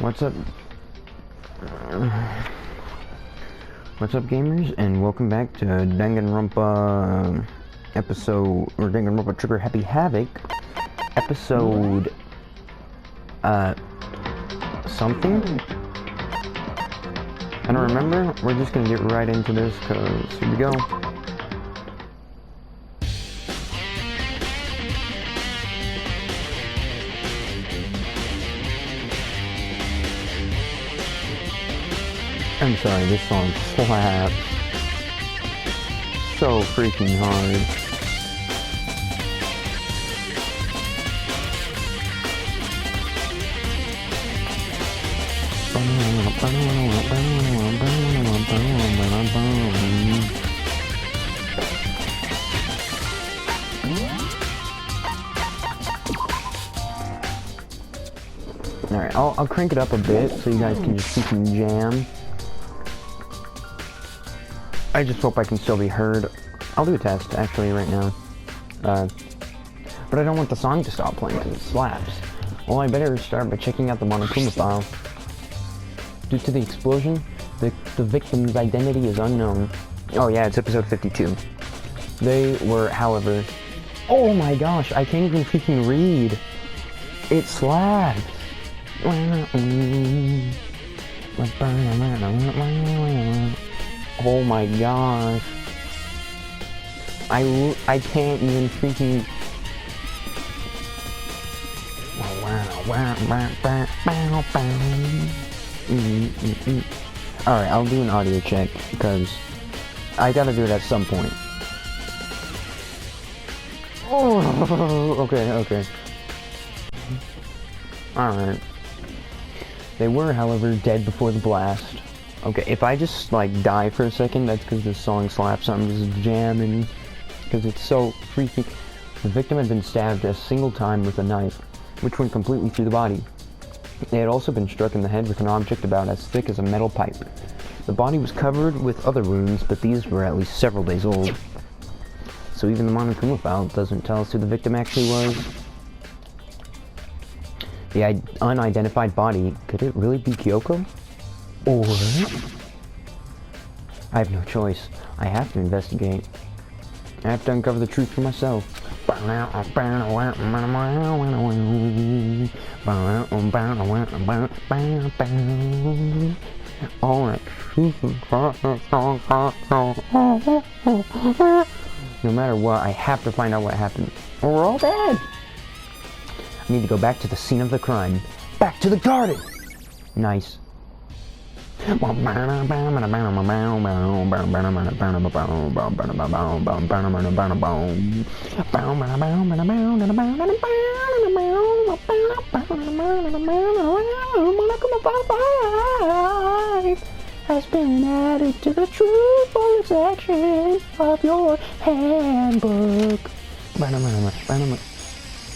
What's up? What's up, gamers, and welcome back to Danganronpa Danganronpa Trigger Happy Havoc episode something? I don't remember. We're just gonna get right into this, cause here we go. I'm sorry, this song slaps so freaking hard. Alright, I'll crank it up a bit so you guys can just see some jam. I just hope I can still be heard. I'll do a test, actually, right now. But I don't want the song to stop playing because it slaps. Well, I better start by checking out the Monokuma file. Due to the explosion, the victim's identity is unknown. Oh yeah, it's episode 52. They were, however... Oh my gosh, I can't even freaking read. It slaps. Oh my gosh. I can't even freaking... Alright, I'll do an audio check, because I gotta do it at some point. Oh, okay. Alright. They were, however, dead before the blast. Okay, if I just, like, die for a second, that's because this song slaps. I'm just jamming, because it's so freaking... The victim had been stabbed a single time with a knife, which went completely through the body. They had also been struck in the head with an object about as thick as a metal pipe. The body was covered with other wounds, but these were at least several days old. So even the Monokuma file doesn't tell us who the victim actually was. The unidentified body, could it really be Kyoko? Or... I have no choice. I have to investigate. I have to uncover the truth for myself. No matter what, I have to find out what happened. Or we're all dead! I need to go back to the scene of the crime. Back to the garden! Nice. Has been added to the truthful section of your handbook.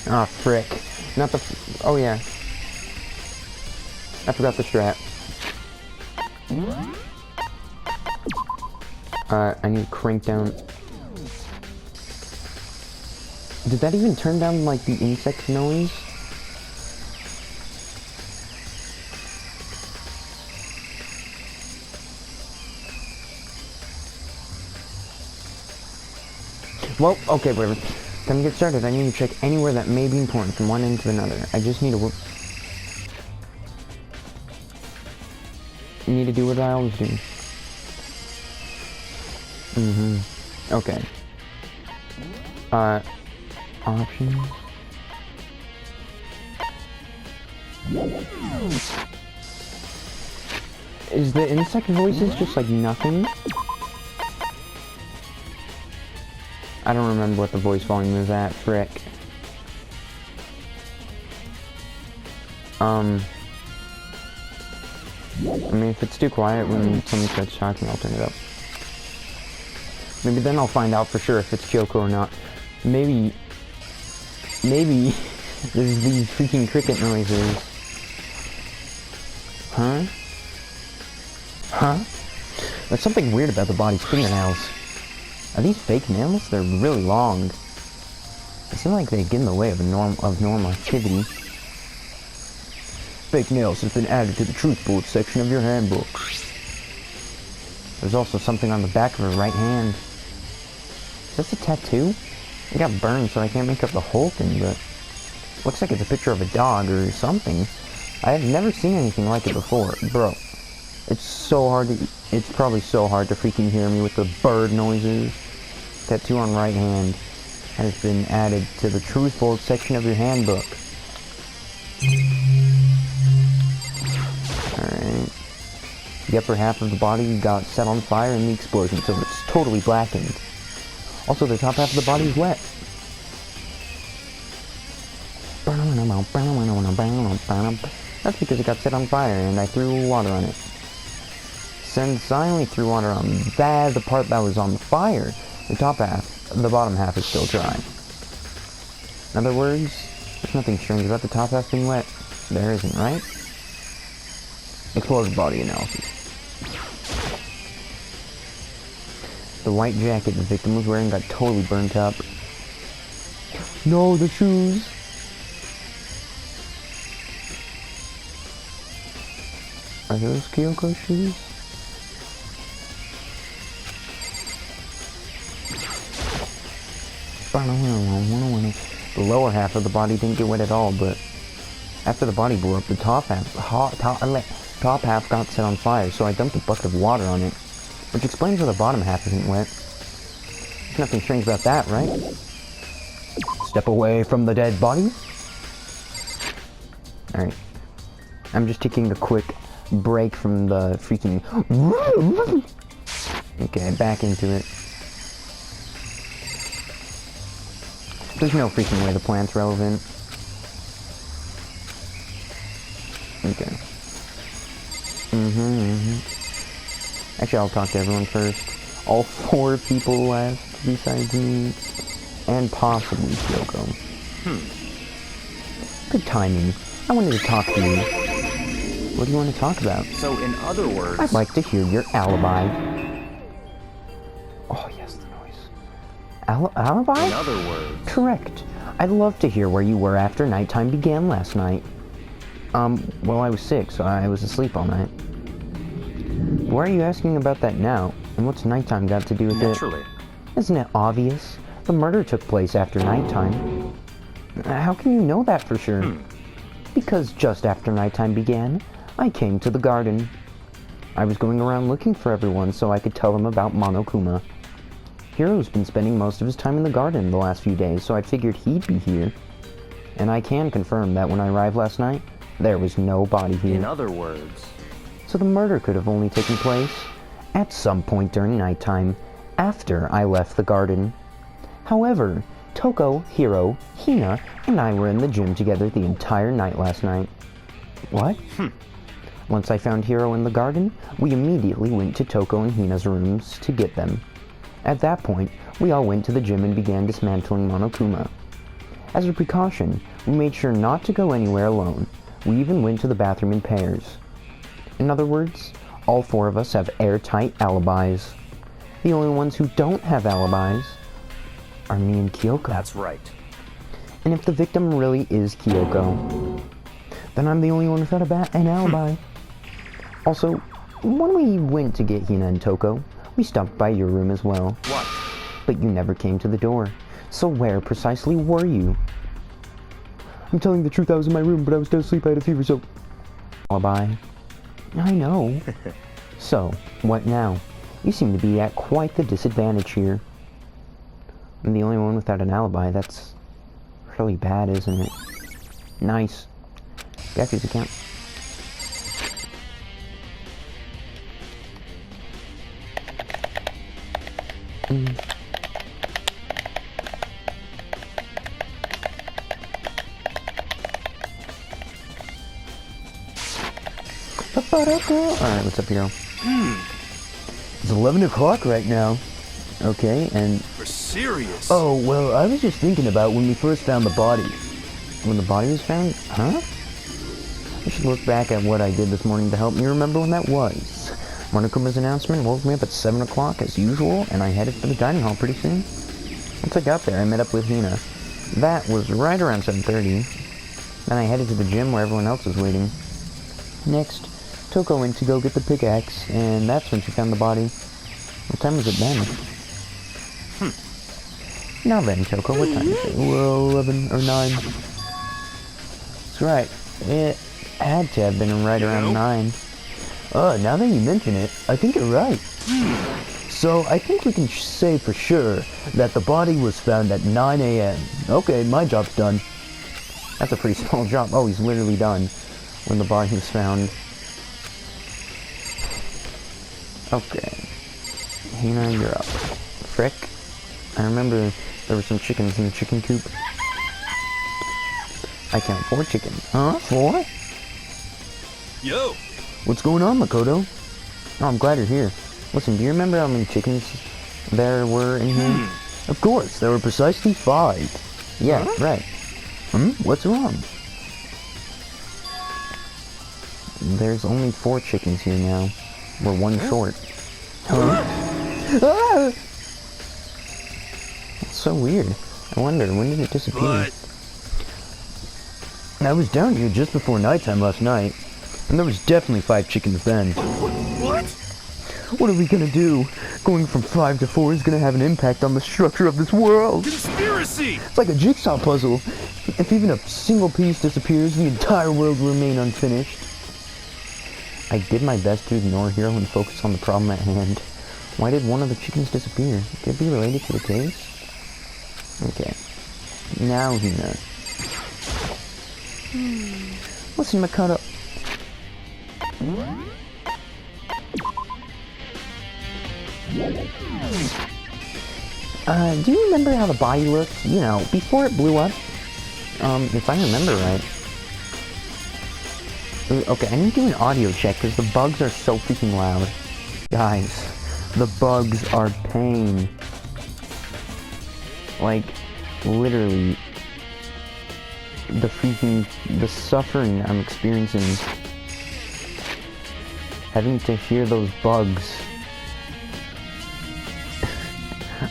Ah, frick. Not the... Oh, yeah. I forgot the strap. I need to crank down... Did that even turn down, like, the insect noise? Well, okay, whatever. Time to get started. I need to check anywhere that may be important from one end to another. I just need to... Need to do what I always do. Okay. Options. Is the insect voices just like nothing? I don't remember what the voice volume is at, frick. I mean, if it's too quiet when someone starts talking, I'll turn it up. Maybe then I'll find out for sure if it's Kyoko or not. Maybe there's these freaking cricket noises. Huh? There's something weird about the body's fingernails. Are these fake nails? They're really long. They seem like they get in the way of normal activity. fake nails has been added to the truth bullet section of your handbook. There's also something on the back of her right hand. Is this a tattoo? It got burned, so I can't make up the whole thing, but looks like it's a picture of a dog or something. I have never seen anything like it before. Bro, it's so hard to... It's probably so hard to freaking hear me with the bird noises. Tattoo on right hand has been added to the truth bullet section of your handbook. Alright. The upper half of the body got set on fire in the explosion, so it's totally blackened. Also, the top half of the body is wet. That's because it got set on fire and I threw water on it. Since I only threw water on the part that was on the fire, the bottom half is still dry. In other words, there's nothing strange about the top half being wet. There isn't, right? Explosive body analysis. The white jacket the victim was wearing got totally burnt up. No, the shoes! Are those Kyoko shoes? The lower half of the body didn't get wet at all, but after the body blew up, the top half got set on fire, so I dumped a bucket of water on it, which explains why the bottom half isn't wet. There's nothing strange about that, right? Step away from the dead body. Alright. I'm just taking a quick break from the freaking... Okay, back into it. There's no freaking way the plant's relevant. Okay. Actually, I'll talk to everyone first. All 4 people left besides me. And possibly Kyoko. Good timing. I wanted to talk to you. What do you want to talk about? So, in other words... I'd like to hear your alibi. Oh, yes, the noise. Alibi? In other words... Correct. I'd love to hear where you were after nighttime began last night. Well, I was sick, so I was asleep all night. Why are you asking about that now? And what's nighttime got to do with Naturally. it? Isn't it obvious? The murder took place after nighttime. How can you know that for sure? Because just after nighttime began, I came to the garden. I was going around looking for everyone so I could tell them about Monokuma. Hiro's been spending most of his time in the garden the last few days, so I figured he'd be here. And I can confirm that when I arrived last night, there was no body here. In other words... So the murder could have only taken place at some point during nighttime, after I left the garden. However, Toko, Hiro, Hina, and I were in the gym together the entire night last night. What? Once I found Hiro in the garden, we immediately went to Toko and Hina's rooms to get them. At that point, we all went to the gym and began dismantling Monokuma. As a precaution, we made sure not to go anywhere alone. We even went to the bathroom in pairs. In other words, all 4 of us have airtight alibis. The only ones who don't have alibis are me and Kyoko. That's right. And if the victim really is Kyoko, then I'm the only one without an alibi. Also, when we went to get Hina and Toko, we stopped by your room as well. What? But you never came to the door. So where precisely were you? I'm telling the truth, I was in my room, but I was still asleep, I had a fever, so... Alibi. I know. So, what now? You seem to be at quite the disadvantage here. I'm the only one without an alibi. That's really bad, isn't it? Nice. Gaffi's account. Alright, what's up, Hiro? It's 11 o'clock right now. Okay, and... You're serious? Oh, well, I was just thinking about when we first found the body. When the body was found? Huh? I should look back at what I did this morning to help me remember when that was. Monokuma's announcement woke me up at 7 o'clock as usual, and I headed for the dining hall pretty soon. Once I got there, I met up with Hina. That was right around 7:30. Then I headed to the gym where everyone else was waiting. Next, Toko went to go get the pickaxe, and that's when she found the body. What time was it then? Now then, Toko, what time is it? Well, 11 or 9. That's right. It had to have been right around 9. Now that you mention it, I think you're right. So, I think we can say for sure that the body was found at 9 a.m. Okay, my job's done. That's a pretty small job. Oh, he's literally done when the body was found. Okay. Hina, you're up. Frick. I remember there were some chickens in the chicken coop. I count 4 chickens. Huh? 4? Yo! What's going on, Makoto? Oh, I'm glad you're here. Listen, do you remember how many chickens there were in here? Of course, there were precisely 5. Yeah, right. What's wrong? There's only 4 chickens here now. We're 1 short. Ah! That's so weird. I wonder, when did it disappear? But... I was down here just before nighttime last night, and there was definitely 5 chickens then. What? What are we gonna do? Going from 5 to 4 is gonna have an impact on the structure of this world. Conspiracy! It's like a jigsaw puzzle. If even a single piece disappears, the entire world will remain unfinished. I did my best to ignore Hiro and focus on the problem at hand. Why did one of the chickens disappear? Could it be related to the case? Okay. Now Hina. Listen, Makoto. Do you remember how the body looked, you know, before it blew up? If I remember right. Okay, I need to do an audio check because the bugs are so freaking loud. Guys, the bugs are pain. Like, literally, the suffering I'm experiencing having to hear those bugs.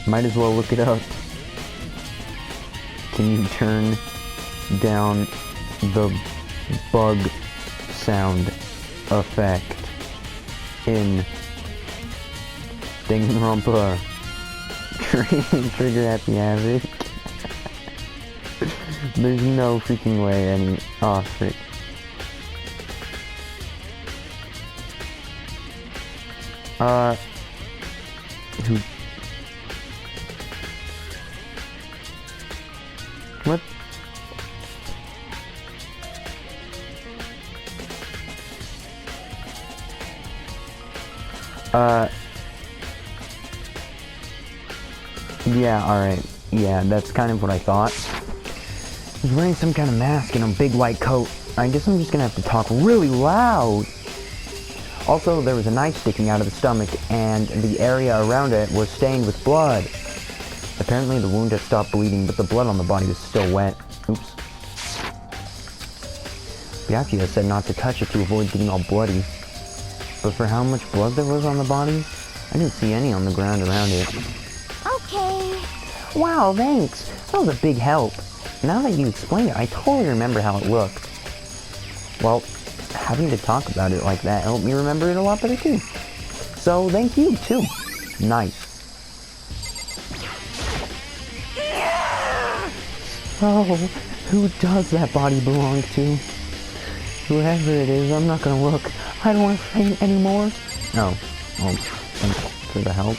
Might as well look it up. Can you turn down the bug sound effect in Danganronpa? Trigger Happy Havoc? There's no freaking way any... Oh, frick. Who... What? Yeah, alright. Yeah, that's kind of what I thought. He's wearing some kind of mask and a big white coat. I guess I'm just gonna have to talk really loud. Also, there was a knife sticking out of the stomach, and the area around it was stained with blood. Apparently the wound had stopped bleeding, but the blood on the body was still wet. Oops. Byakuya said not to touch it to avoid getting all bloody. But for how much blood there was on the body, I didn't see any on the ground around it. Okay. Wow, thanks. That was a big help. Now that you explained it, I totally remember how it looked. Well, having to talk about it like that helped me remember it a lot better too. So, thank you, too. Nice. Oh, who does that body belong to? Whoever it is, I'm not gonna look. I don't want to faint anymore. Oh, well, thanks for the help.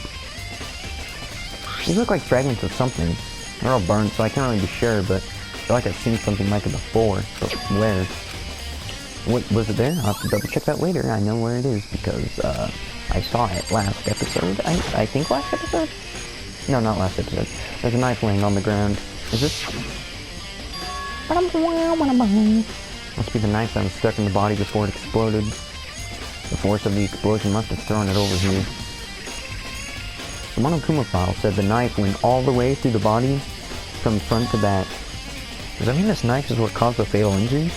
These look like fragments of something. They're all burned, so I can't really be sure, but I feel like I've seen something like it before. But where? What, was it there? I'll have to double check that later. I know where it is because, I saw it last episode. I think last episode? No, not last episode. There's a knife laying on the ground. Is this? Must be the knife that was stuck in the body before it exploded. The force of the explosion must have thrown it over here. The Monokuma file said the knife went all the way through the body from front to back. Does that mean this knife is what caused the fatal injury?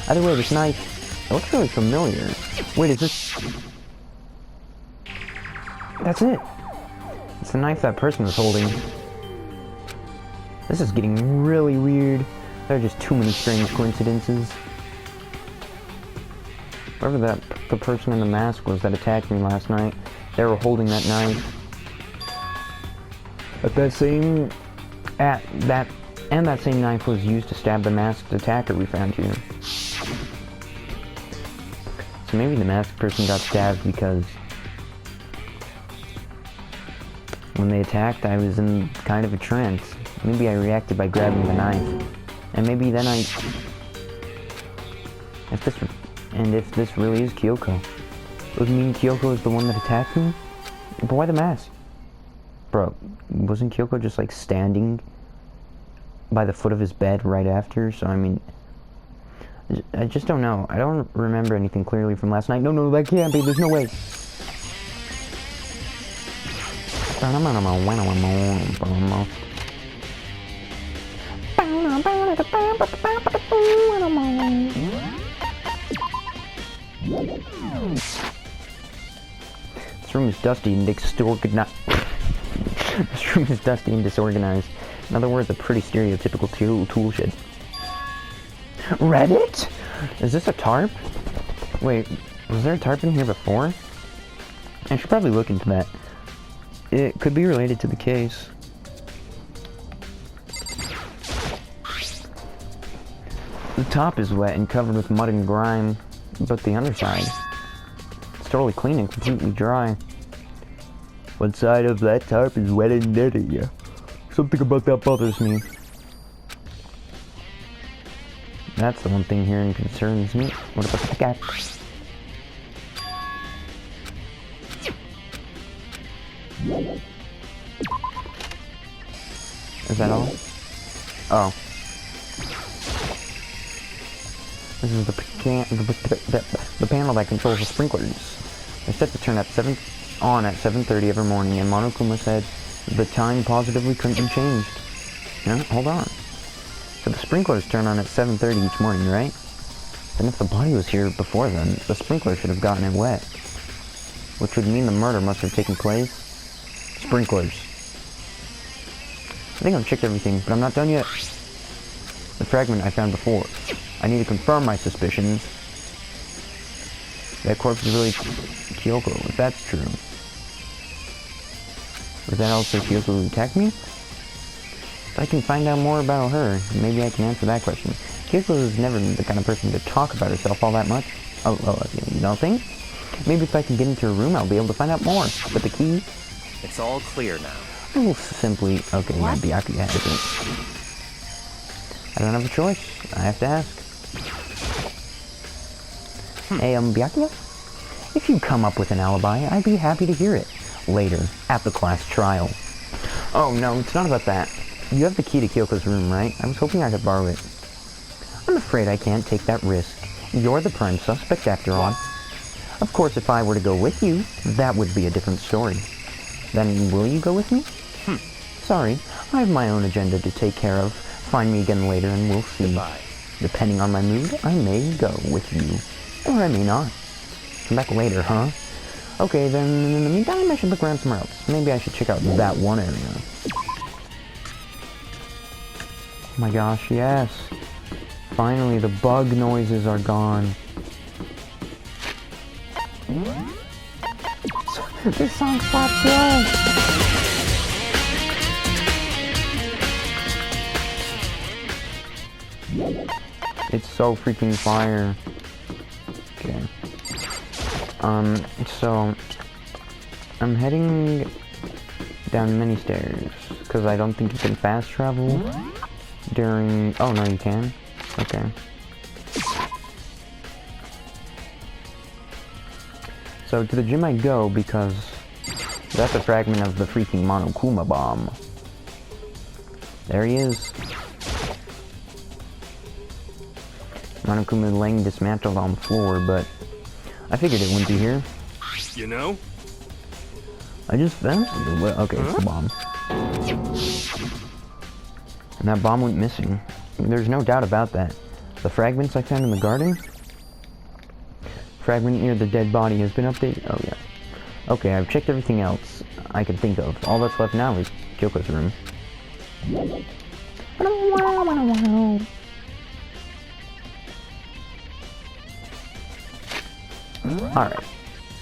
Either way, this knife, it looks really familiar. Wait, is this... That's it! It's the knife that person was holding. This is getting really weird. There are just too many strange coincidences. Whoever the person in the mask was that attacked me last night, they were holding that knife. But that same knife was used to stab the masked attacker we found here. So maybe the masked person got stabbed because when they attacked, I was in kind of a trance. Maybe I reacted by grabbing the knife. And maybe then if this really is Kyoko, does it mean Kyoko is the one that attacked me? But why the mask? Bro, wasn't Kyoko just like standing by the foot of his bed right after? So I mean, I just don't know. I don't remember anything clearly from last night. No, that can't be. There's no way. This room is dusty and disorganized. This room is dusty and disorganized. In other words, a pretty stereotypical tool shed. Reddit? Is this a tarp? Wait, was there a tarp in here before? I should probably look into that. It could be related to the case. The top is wet and covered with mud and grime, but the underside, it's totally clean and completely dry. One side of that tarp is wet and dirty. Something about that bothers me. That's the one thing here and concerns me. What about the cat? Is that all? Oh. This is the panel that controls the sprinklers. They're set to turn on at 7:30 every morning, and Monokuma said the time positively couldn't be changed. No, hold on. So the sprinklers turn on at 7:30 each morning, right? Then if the body was here before then, the sprinkler should have gotten it wet. Which would mean the murder must have taken place. Sprinklers. I think I've checked everything, but I'm not done yet. The fragment I found before. I need to confirm my suspicions. That corpse is really Kyoko, if that's true. Was that also Kyoko who attacked me? If I can find out more about her, maybe I can answer that question. Kyoko is never the kind of person to talk about herself all that much. Oh, you don't think? Maybe if I can get into her room, I'll be able to find out more. But the key? It's all clear now. I will simply... Okay, yeah, Byakuya has it. I don't have a choice. I have to ask. Hey, Byakuya? If you come up with an alibi, I'd be happy to hear it. Later, at the class trial. Oh, no, it's not about that. You have the key to Kyoko's room, right? I was hoping I could borrow it. I'm afraid I can't take that risk. You're the prime suspect, after all. Of course, if I were to go with you, that would be a different story. Then will you go with me? Sorry, I have my own agenda to take care of. Find me again later and we'll see. Goodbye. Depending on my mood, I may go with you. Or I may not. Come back later, huh? Okay, then in the meantime, I should look around somewhere else. Maybe I should check out that one area. Oh my gosh, yes. Finally, the bug noises are gone. This song slaps well. It's so freaking fire. Okay. So I'm heading down many stairs because I don't think you can fast travel during. Oh no, you can. Okay. So to the gym I go because that's a fragment of the freaking Monokuma bomb. There he is. Monokuma laying dismantled on the floor, but I figured it wouldn't be here. You know? I just found something. Okay, it's the bomb. And that bomb went missing. There's no doubt about that. The fragments I found in the garden? Fragment near the dead body has been updated. Oh yeah. Okay, I've checked everything else I could think of. All that's left now is Kyoko's room. Alright.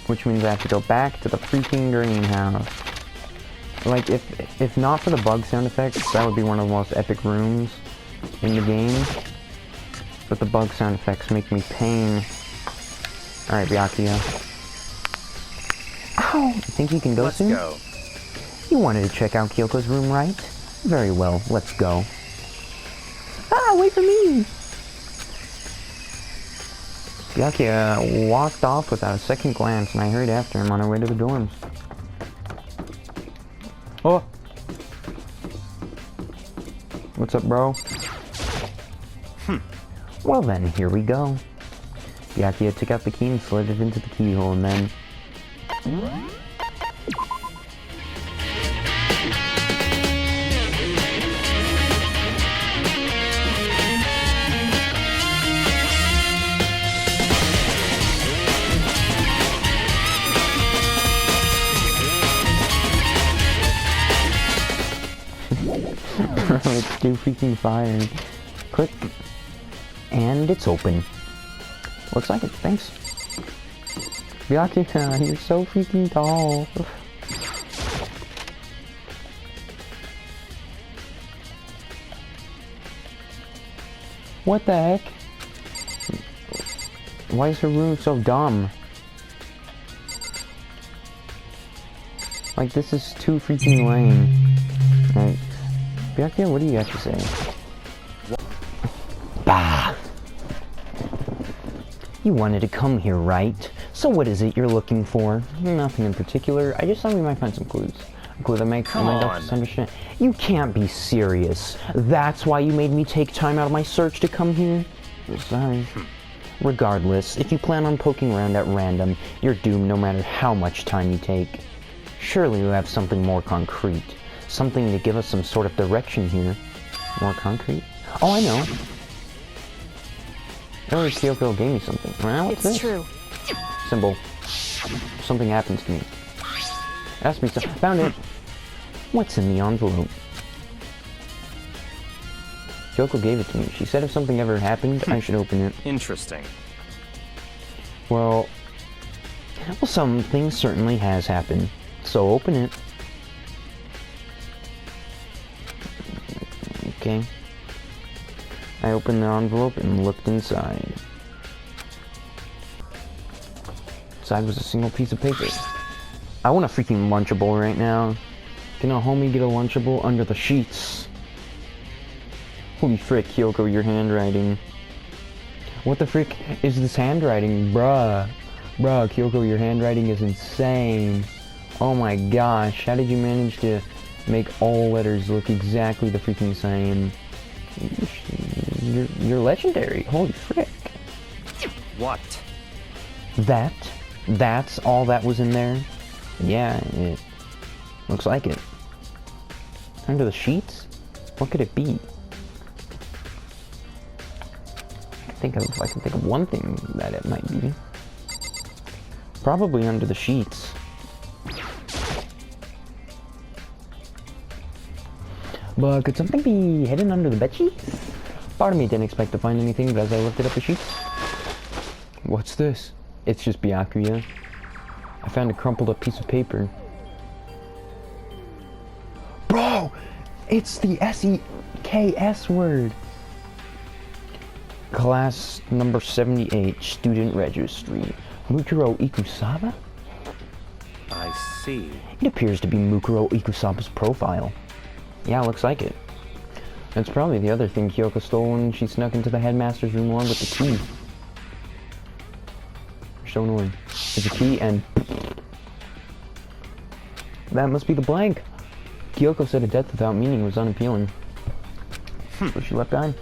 Which means I have to go back to the freaking greenhouse. Like, if not for the bug sound effects, that would be one of the most epic rooms in the game. But the bug sound effects make me pain. Alright, Byakuya. Ow! You think you can go soon? Let's go. You wanted to check out Kyoko's room, right? Very well, let's go. Ah, wait for me! Byakuya walked off without a second glance, and I hurried after him on our way to the dorms. Oh! What's up, bro? Well then, here we go. Byakuya took out the key and slid it into the keyhole, and then... It's too freaking fire. Click. And it's open. Looks like it, thanks. Byakuya, you're so freaking tall. What the heck? Why is her room so dumb? Like, this is too freaking lame. Alright. Byakuya, what do you have to say? Bah! You wanted to come here, right? So what is it you're looking for? Nothing in particular. I just thought we might find some clues. A clue that makes my adults understand. You can't be serious. That's why you made me take time out of my search to come here? Sorry. Regardless, if you plan on poking around at random, you're doomed no matter how much time you take. Surely you have something more concrete. Something to give us some sort of direction here. More concrete? Oh, I know. Earlier, Kyoko gave me something. Well, what's this? It's true. Symbol. Something happens to me. Ask me something. Found it. What's in the envelope? Kyoko gave it to me. She said if something ever happened, I should open it. Interesting. Well, something certainly has happened. So open it. Okay. I opened the envelope and looked inside. Inside was a single piece of paper. I want a freaking Lunchable right now. Can a homie get a Lunchable under the sheets? Holy frick, Kyoko, your handwriting. What the frick is this handwriting? Bruh, Kyoko, your handwriting is insane. Oh my gosh, how did you manage to make all letters look exactly the freaking same? You're legendary. Holy frick. What? That's all that was in there? Yeah, it looks like it. Under the sheets? What could it be? I can think of one thing that it might be. Probably under the sheets. But could something be hidden under the bedsheets? Part of me didn't expect to find anything, but as I lifted up the sheets... What's this? It's just Byakuya. I found a crumpled up piece of paper. Bro! It's the SEKS word! Class number 78, student registry. Mukuro Ikusaba? I see. It appears to be Mukuro Ikusaba's profile. Yeah, looks like it. That's probably the other thing Kyoko stole when she snuck into the headmaster's room along with the key. So annoying. There's a key and... That must be the blank. Kyoko said a death without meaning was unappealing. So she left behind.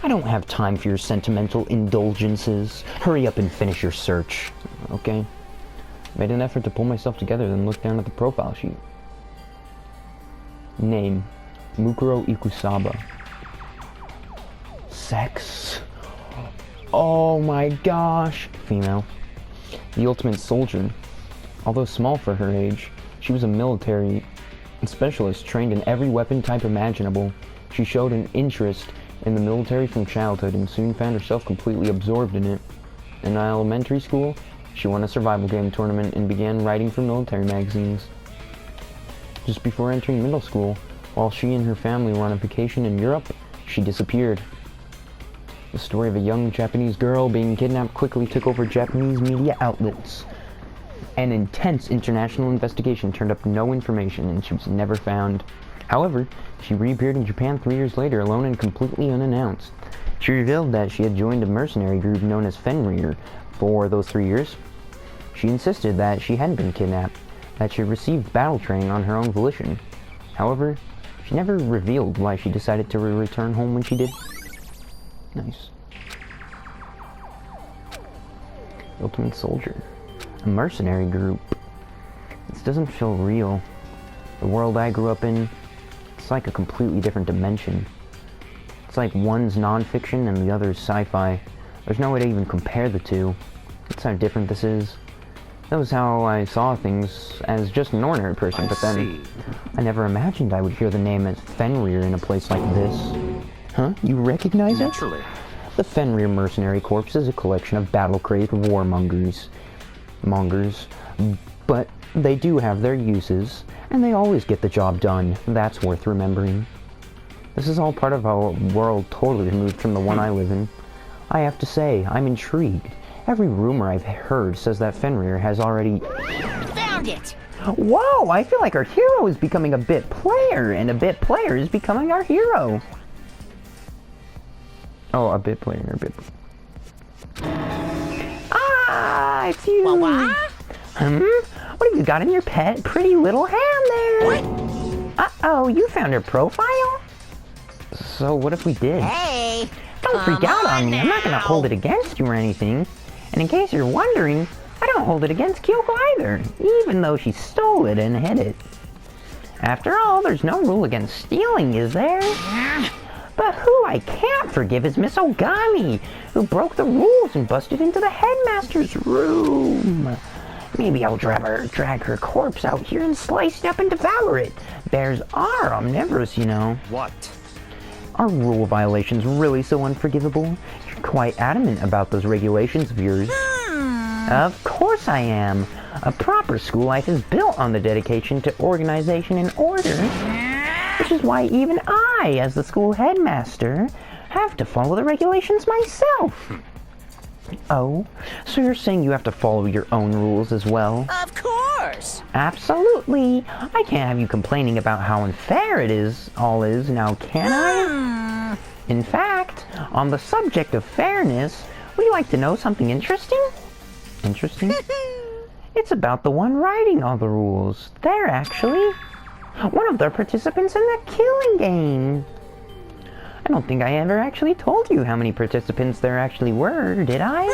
I don't have time for your sentimental indulgences. Hurry up and finish your search. Okay. Made an effort to pull myself together, then looked down at the profile sheet. Name. Mukuro Ikusaba. Sex? Oh my gosh. Female. The ultimate soldier. Although small for her age, she was a military specialist trained in every weapon type imaginable. She showed an interest in the military from childhood and soon found herself completely absorbed in it. In elementary school, she won a survival game tournament and began writing for military magazines. Just before entering middle school, while she and her family were on a vacation in Europe, she disappeared. The story of a young Japanese girl being kidnapped quickly took over Japanese media outlets. An intense international investigation turned up no information, and she was never found. However, she reappeared in Japan 3 years later, alone and completely unannounced. She revealed that she had joined a mercenary group known as Fenrir for those 3 years. She insisted that she hadn't been kidnapped, that she received battle training on her own volition. However, she never revealed why she decided to return home when she did. Nice. Ultimate Soldier. A mercenary group. This doesn't feel real. The world I grew up in, it's like a completely different dimension. It's like one's non-fiction and the other's sci-fi. There's no way to even compare the two. That's how different this is. That was how I saw things as just an ordinary person, but then I never imagined I would hear the name as Fenrir in a place like this. Huh? You recognize it? Naturally. The Fenrir Mercenary Corps is a collection of battle-crazed warmongers. But they do have their uses, and they always get the job done. That's worth remembering. This is all part of a world totally removed from the one I live in. I have to say, I'm intrigued. Every rumor I've heard says that Fenrir has already... Found it! Whoa, I feel like our hero is becoming a bit player, and a bit player is becoming our hero. Oh, a bit player, a bit... Ah, it's you! What? What have you got in your pretty little hand there? What? Uh-oh, you found her profile? So what if we did? Hey! Don't freak out on me. I'm not gonna now. hold it against you or anything. And in case you're wondering, I don't hold it against Kyoko either, even though she stole it and hid it. After all, there's no rule against stealing, is there? But who I can't forgive is Miss Ogami, who broke the rules and busted into the headmaster's room. Maybe I'll drag her corpse out here and slice it up and devour it. Bears are omnivorous, you know. What? Are rule violations really so unforgivable? You're quite adamant about those regulations of yours. Of course I am. A proper school life is built on the dedication to organization and order. Which is why even I, as the school headmaster, have to follow the regulations myself. Oh, so you're saying you have to follow your own rules as well? Of course! Absolutely. I can't have you complaining about how unfair all is, now can I? In fact, on the subject of fairness, would you like to know something interesting? Interesting? It's about the one writing all the rules. They're actually one of the participants in the killing game. I don't think I ever actually told you how many participants there actually were, did I?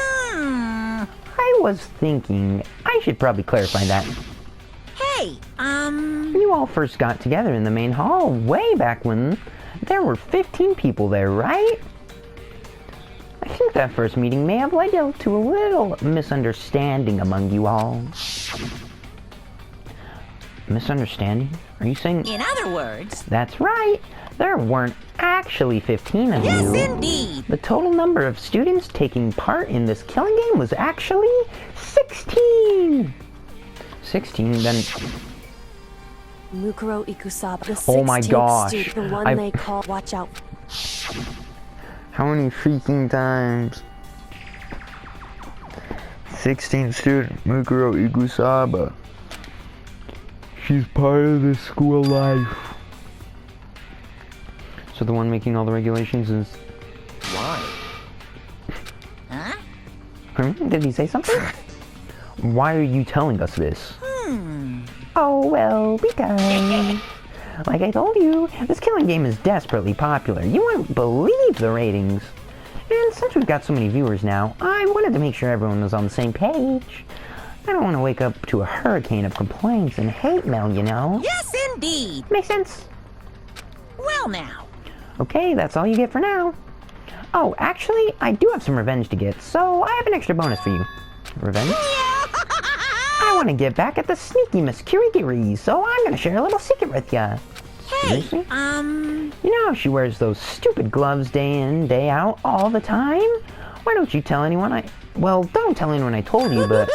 I was thinking I should probably clarify that. Hey, You all first got together in the main hall way back when there were 15 people there, right? I think that first meeting may have led to a little misunderstanding among you all. Misunderstanding? Are you saying... in other words... That's right. There weren't actually 15 of you. Yes, indeed! The total number of students taking part in this killing game was actually 16! 16, then... Mukuro Ikusaba, the 16th Oh my gosh. student, the one they call Watch Out. How many freaking times? 16 student, Mukuro Ikusaba. She's part of the school life. So the one making all the regulations is... Why? Huh? Did he say something? Why are you telling us this? Oh, well, because... like I told you, this killing game is desperately popular. You wouldn't believe the ratings. And since we've got so many viewers now, I wanted to make sure everyone was on the same page. I don't want to wake up to a hurricane of complaints and hate mail, you know? Yes, indeed! Makes sense? Well now. Okay, that's all you get for now. Oh, actually, I do have some revenge to get, so I have an extra bonus for you. Revenge? I want to get back at the sneaky Miss Kirigiri, so I'm going to share a little secret with ya. Hey, Seriously? You know how she wears those stupid gloves day in, day out, all the time? Why don't you tell anyone Well, don't tell anyone I told you, but...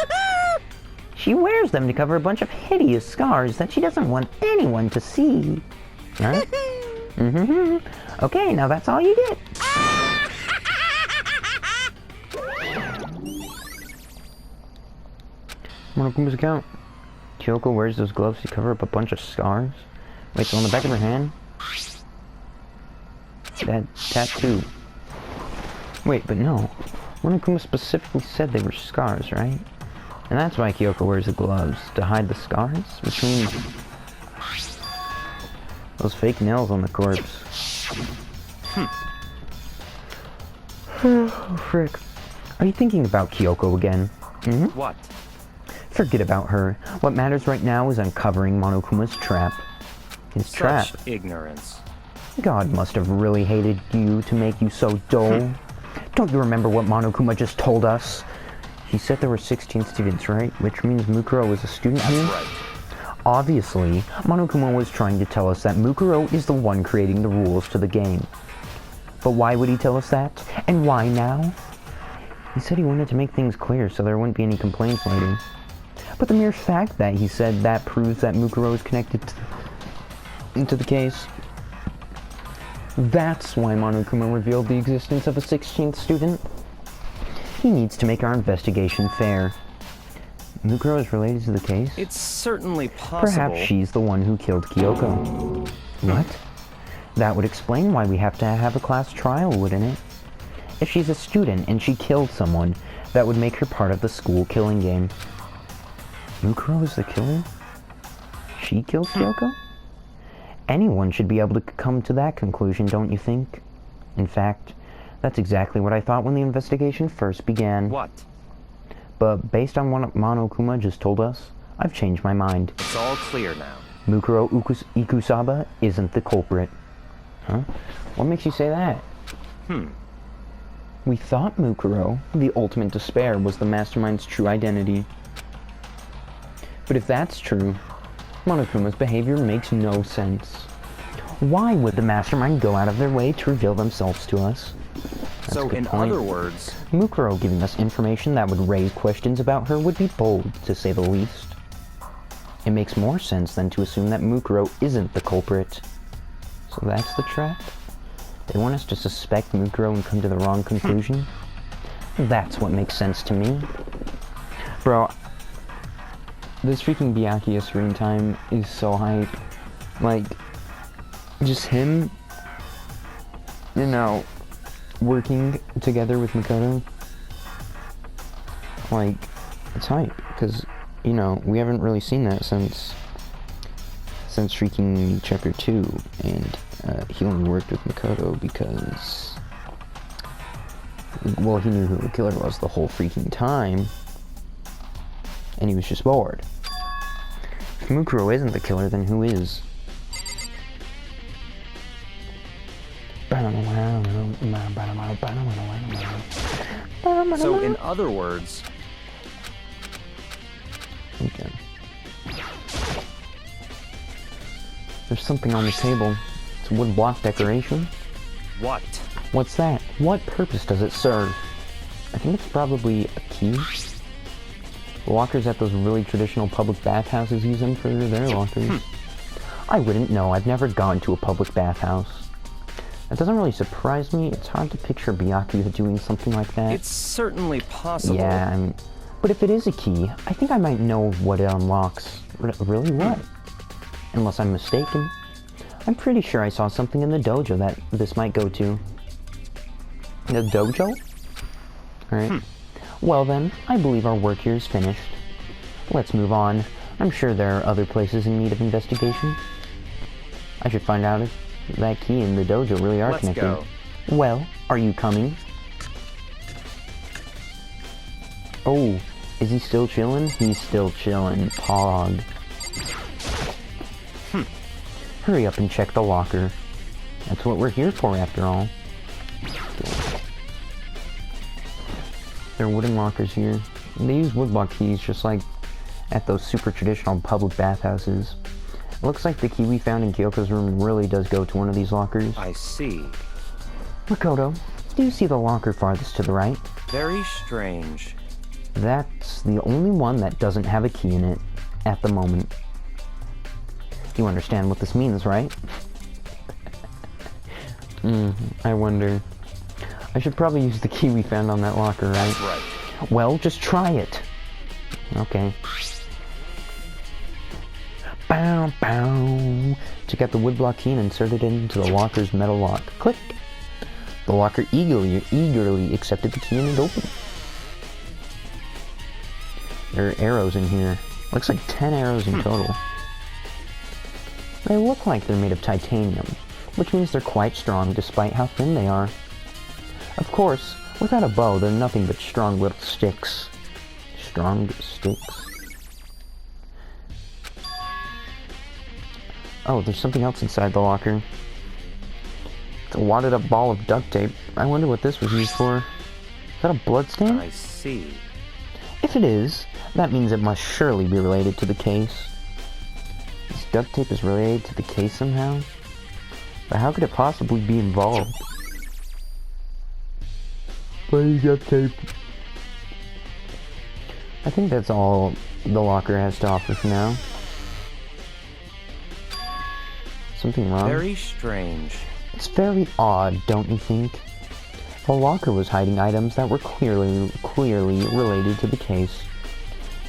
She wears them to cover a bunch of hideous scars that she doesn't want anyone to see. Huh? Okay, now that's all you get. Monokuma's account. Kyoko wears those gloves to cover up a bunch of scars. Wait, so on the back of her hand? That tattoo. Wait, but no. Monokuma specifically said they were scars, right? And that's why Kyoko wears the gloves, to hide the scars? Which means... those fake nails on the corpse. Oh, frick. Are you thinking about Kyoko again? What? Forget about her. What matters right now is uncovering Monokuma's trap. His trap. Such ignorance. God must have really hated you to make you so dull. Don't you remember what Monokuma just told us? He said there were 16 students, right? Which means Mukuro was a student here? That's right. Obviously, Monokuma was trying to tell us that Mukuro is the one creating the rules to the game. But why would he tell us that? And why now? He said he wanted to make things clear so there wouldn't be any complaints later. But the mere fact that he said that proves that Mukuro is connected to the case. That's why Monokuma revealed the existence of a 16th student. He needs to make our investigation fair. Mukuro is related to the case? It's certainly possible. Perhaps she's the one who killed Kyoko. What? That would explain why we have to have a class trial, wouldn't it? If she's a student and she killed someone, that would make her part of the school killing game. Mukuro is the killer? She killed Kyoko? Anyone should be able to come to that conclusion, don't you think? In fact, that's exactly what I thought when the investigation first began. What? But based on what Monokuma just told us, I've changed my mind. It's all clear now. Mukuro Ikusaba isn't the culprit. Huh? What makes you say that? We thought Mukuro, the ultimate despair, was the mastermind's true identity. But if that's true, Monokuma's behavior makes no sense. Why would the mastermind go out of their way to reveal themselves to us? That's So, a good in point. other words... Mukuro giving us information that would raise questions about her would be bold, to say the least. It makes more sense than to assume that Mukuro isn't the culprit. So that's the trap? They want us to suspect Mukuro and come to the wrong conclusion? That's what makes sense to me. Bro, this freaking Byakuya screen time is so hype. Like, just him, you know, working together with Makoto. Like, it's hype, because, you know, we haven't really seen that since freaking Chapter 2, and he only worked with Makoto because, well, he knew who the killer was the whole freaking time, and he was just bored. If Mukuro isn't the killer, then who is? So, in other words... Okay. There's something on the table. It's a wood block decoration. What? What's that? What purpose does it serve? I think it's probably a key. The lockers at those really traditional public bathhouses use them for their lockers. I wouldn't know. I've never gone to a public bathhouse. That doesn't really surprise me. It's hard to picture Byakuya doing something like that. It's certainly possible. Yeah, but if it is a key, I think I might know what it unlocks. Really what? Unless I'm mistaken. I'm pretty sure I saw something in the dojo that this might go to. The dojo? Alright. Well then, I believe our work here is finished. Let's move on. I'm sure there are other places in need of investigation. I should find out if that key and the dojo really are connected. Go. Well, are you coming? Oh, is he still chillin'? He's still chillin'. Pog. Hurry up and check the locker. That's what we're here for, after all. There are wooden lockers here. They use woodblock keys just like at those super traditional public bathhouses. It looks like the key we found in Kyoko's room really does go to one of these lockers. I see. Makoto, do you see the locker farthest to the right? Very strange. That's the only one that doesn't have a key in it at the moment. You understand what this means, right? I wonder. I should probably use the key we found on that locker, right? That's right. Well, just try it. Okay. Bow, bow. Took out the woodblock key and inserted it into the locker's metal lock. Click. The locker eagerly accepted the key and it opened. There are arrows in here. Looks like 10 arrows in total. They look like they're made of titanium, which means they're quite strong despite how thin they are. Of course, without a bow, they're nothing but strong little sticks. Strong sticks. Oh, there's something else inside the locker. It's a wadded up ball of duct tape. I wonder what this was used for. Is that a bloodstain? I see. If it is, that means it must surely be related to the case. This duct tape is related to the case somehow? But how could it possibly be involved? Please, duct tape. I think that's all the locker has to offer for now. Something wrong? Very strange. It's very odd, don't you think? The locker was hiding items that were clearly related to the case.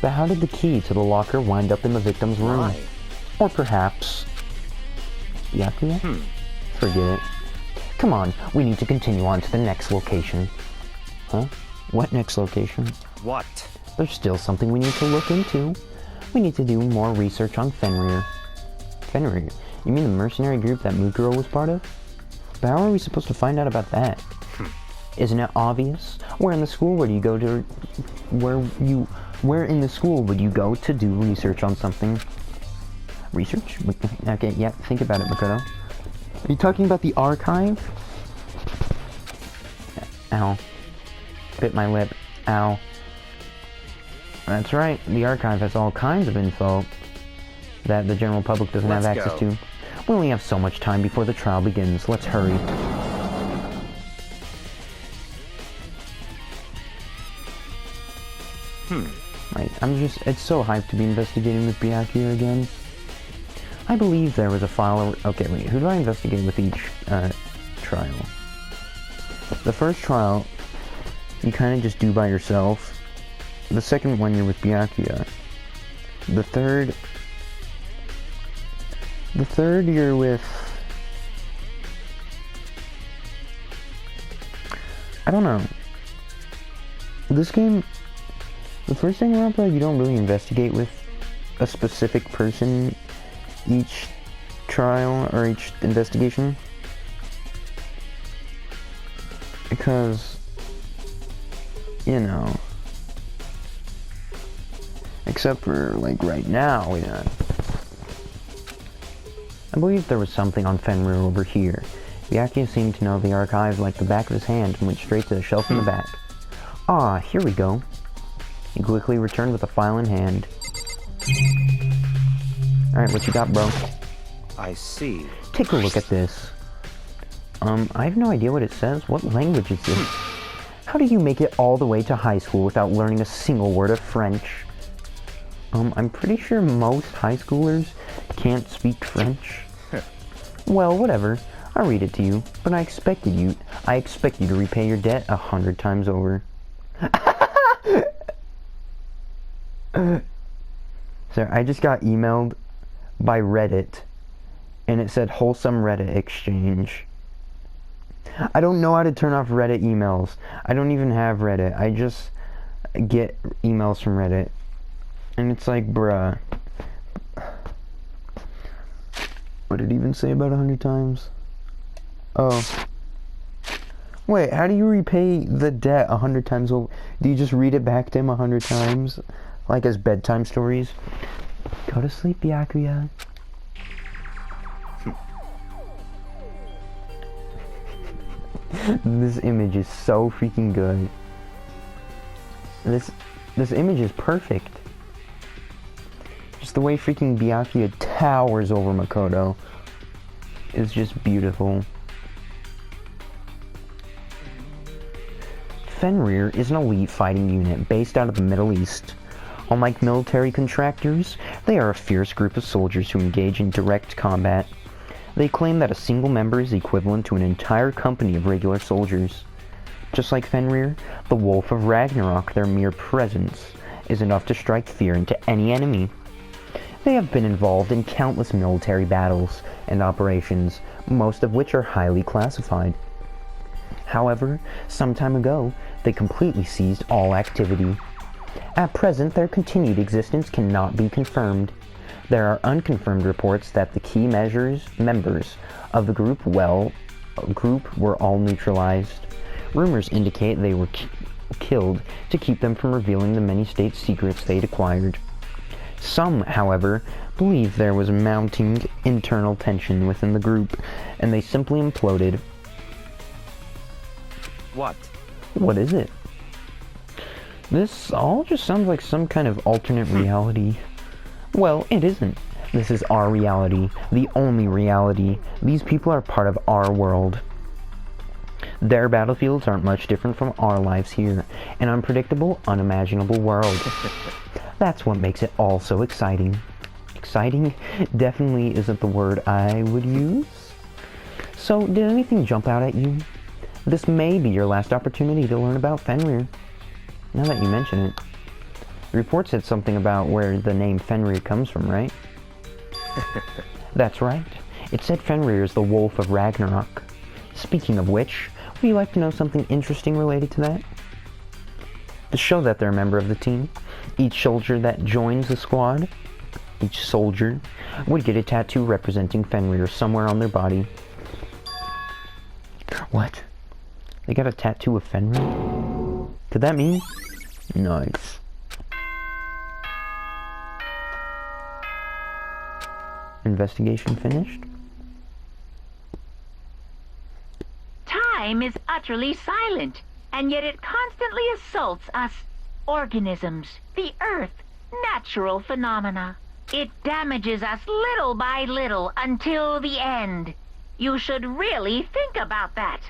But how did the key to the locker wind up in the victim's room? Why? Or perhaps... Byakuya? Forget it. Come on, we need to continue on to the next location. Huh? What next location? What? There's still something we need to look into. We need to do more research on Fenrir. Fenrir? You mean the mercenary group that Mukuro was part of? But how are we supposed to find out about that? Isn't it obvious? Where in the school would you go to... Where in the school would you go to do research on something? Research? Okay, yeah, think about it, Makoto. Are you talking about the archive? Ow. Bit my lip. Ow. That's right, the archive has all kinds of info that the general public doesn't have access to. We only have so much time before the trial begins. Let's hurry. Right, it's so hyped to be investigating with Byakuya again. I believe there was a file... Okay, wait, who do I investigate with each, trial? The first trial, you kind of just do by yourself. The second one, you're with Byakuya. The third, you're with... I don't know. This game... The first Danganronpa, you don't really investigate with a specific person each trial or each investigation. Because, you know, except for, like, right now, yeah. I believe there was something on Fenrir over here. Byakuya seemed to know the archive like the back of his hand and went straight to the shelf in the back. Ah, here we go. He quickly returned with a file in hand. Alright, what you got, bro? I see. Take a look at this. I have no idea what it says. What language is this? How do you make it all the way to high school without learning a single word of French? I'm pretty sure most high schoolers can't speak French. Well, whatever. I'll read it to you, but I expect you to repay your debt 100 times over. Sir, I just got emailed by Reddit, and it said wholesome Reddit exchange. I don't know how to turn off Reddit emails. I don't even have Reddit. I just get emails from Reddit. And it's like, bruh. What did it even say about 100 times? Oh. Wait, how do you repay the debt 100 times over? Do you just read it back to him 100 times? Like as bedtime stories? Go to sleep, Byakuya. This image is so freaking good. This image is perfect. Just the way freaking Byakuya towers over Makoto is just beautiful. Fenrir is an elite fighting unit based out of the Middle East. Unlike military contractors, they are a fierce group of soldiers who engage in direct combat. They claim that a single member is equivalent to an entire company of regular soldiers. Just like Fenrir, the Wolf of Ragnarok, their mere presence is enough to strike fear into any enemy. They have been involved in countless military battles and operations, most of which are highly classified. However, some time ago, they completely ceased all activity. At present, their continued existence cannot be confirmed. There are unconfirmed reports that the key members of the group were all neutralized. Rumors indicate they were killed to keep them from revealing the many state secrets they'd acquired. Some, however, believe there was mounting internal tension within the group, and they simply imploded. What? What is it? This all just sounds like some kind of alternate reality. Well, it isn't. This is our reality, the only reality. These people are part of our world. Their battlefields aren't much different from our lives here, an unpredictable, unimaginable world. That's what makes it all so exciting. Exciting definitely isn't the word I would use. So, did anything jump out at you? This may be your last opportunity to learn about Fenrir. Now that you mention it. The report said something about where the name Fenrir comes from, right? That's right. It said Fenrir is the Wolf of Ragnarok. Speaking of which, would you like to know something interesting related to that? To show that they're a member of the team, each soldier that joins the squad, each soldier, would get a tattoo representing Fenrir somewhere on their body. What? They got a tattoo of Fenrir? Could that mean? Nice. Investigation finished? Time is utterly silent, and yet it constantly assaults us organisms, the Earth, natural phenomena. It damages us little by little until the end. You should really think about that.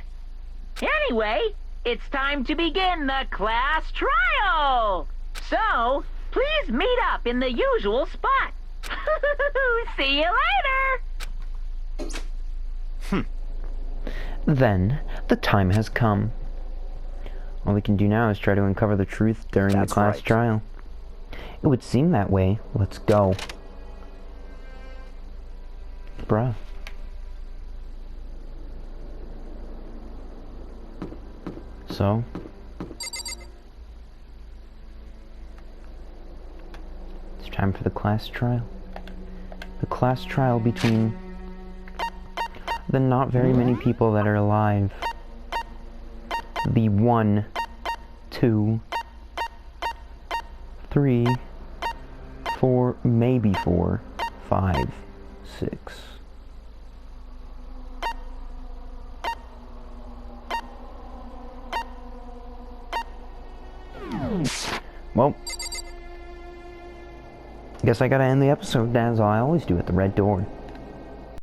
Anyway, it's time to begin the class trial. So, please meet up in the usual spot. See you later! Then, the time has come. All we can do now is try to uncover the truth during the class trial. It would seem that way. Let's go. Bruh. So? It's time for the class trial. The class trial between the not very many people that are alive. The 1, 2, 3, 4, maybe 4, 5, 6. Well, guess I gotta end the episode as I always do at the red door.